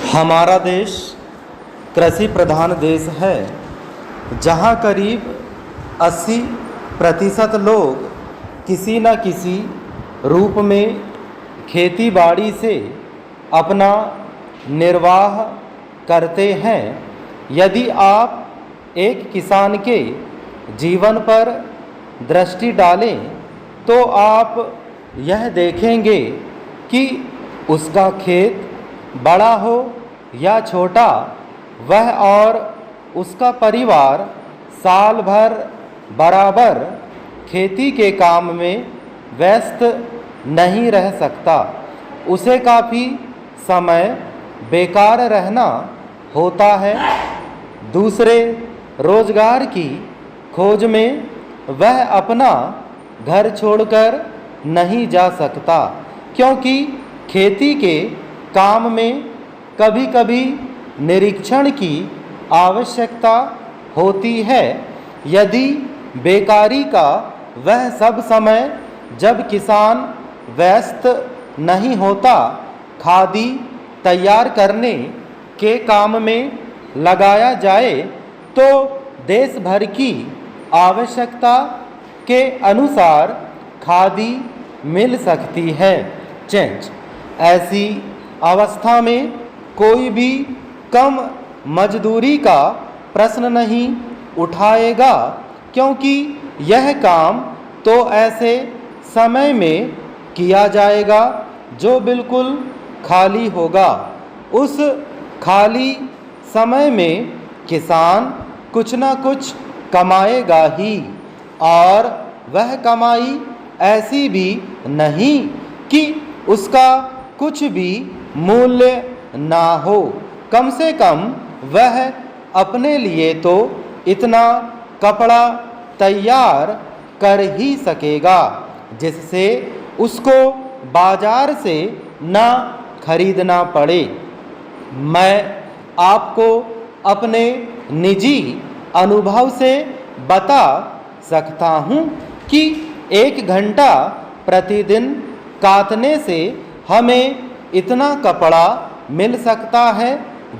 हमारा देश कृषि प्रधान देश है, जहाँ करीब 80% लोग किसी न किसी रूप में खेती बाड़ी से अपना निर्वाह करते हैं। यदि आप एक किसान के जीवन पर दृष्टि डालें तो आप यह देखेंगे कि उसका खेत बड़ा हो या छोटा, वह और उसका परिवार साल भर बराबर खेती के काम में व्यस्त नहीं रह सकता। उसे काफ़ी समय बेकार रहना होता है। दूसरे रोजगार की खोज में वह अपना घर छोड़कर नहीं जा सकता, क्योंकि खेती के काम में कभी कभी निरीक्षण की आवश्यकता होती है। यदि बेकारी का वह सब समय जब किसान व्यस्त नहीं होता खादी तैयार करने के काम में लगाया जाए तो देश भर की आवश्यकता के अनुसार खादी मिल सकती है। ऐसी अवस्था में कोई भी कम मजदूरी का प्रश्न नहीं उठाएगा, क्योंकि यह काम तो ऐसे समय में किया जाएगा जो बिल्कुल खाली होगा। उस खाली समय में किसान कुछ न कुछ कमाएगा ही, और वह कमाई ऐसी भी नहीं कि उसका कुछ भी मूल्य ना हो। कम से कम वह अपने लिए तो इतना कपड़ा तैयार कर ही सकेगा जिससे उसको बाजार से ना खरीदना पड़े। मैं आपको अपने निजी अनुभव से बता सकता हूँ कि 1 घंटा प्रतिदिन काटने से हमें इतना कपड़ा मिल सकता है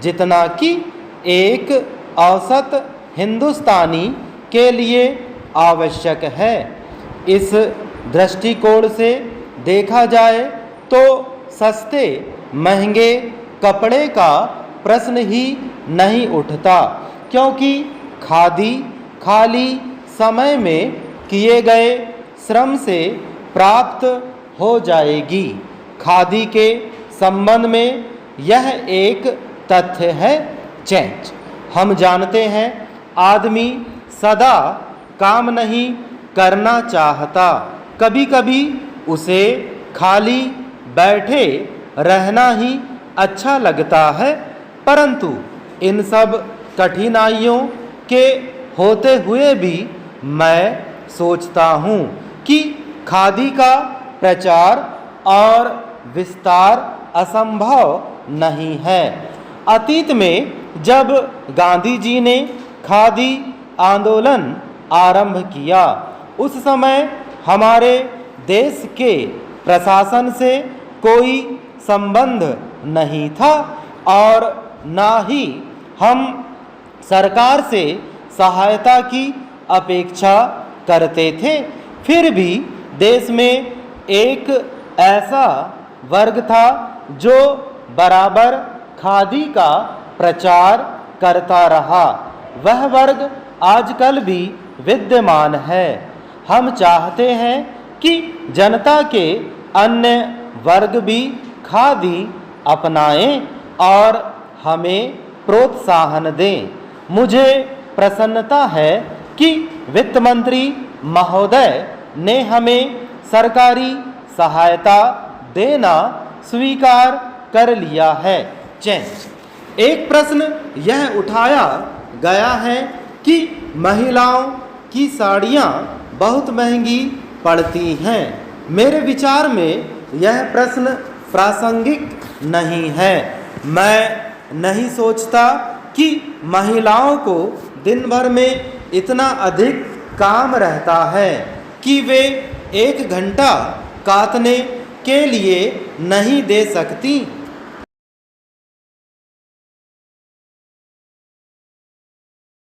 जितना कि एक औसत हिंदुस्तानी के लिए आवश्यक है। इस दृष्टिकोण से देखा जाए तो सस्ते महंगे कपड़े का प्रश्न ही नहीं उठता, क्योंकि खादी खाली समय में किए गए श्रम से प्राप्त हो जाएगी। खादी के संबंध में यह एक तथ्य है। हम जानते हैं आदमी सदा काम नहीं करना चाहता, कभी कभी उसे खाली बैठे रहना ही अच्छा लगता है। परंतु इन सब कठिनाइयों के होते हुए भी मैं सोचता हूँ कि खादी का प्रचार और विस्तार असंभव नहीं है। अतीत में जब गांधी जी ने खादी आंदोलन आरंभ किया, उस समय हमारे देश के प्रशासन से कोई संबंध नहीं था और ना ही हम सरकार से सहायता की अपेक्षा करते थे। फिर भी देश में एक ऐसा वर्ग था जो बराबर खादी का प्रचार करता रहा। वह वर्ग आजकल भी विद्यमान है। हम चाहते हैं कि जनता के अन्य वर्ग भी खादी अपनाएं और हमें प्रोत्साहन दें। मुझे प्रसन्नता है कि वित्त मंत्री महोदय ने हमें सरकारी सहायता देना स्वीकार कर लिया है। एक प्रश्न यह उठाया गया है कि महिलाओं की साड़ियाँ बहुत महंगी पड़ती हैं। मेरे विचार में यह प्रश्न प्रासंगिक नहीं है। मैं नहीं सोचता कि महिलाओं को दिन भर में इतना अधिक काम रहता है कि वे 1 घंटा काटने के लिए नहीं दे सकती।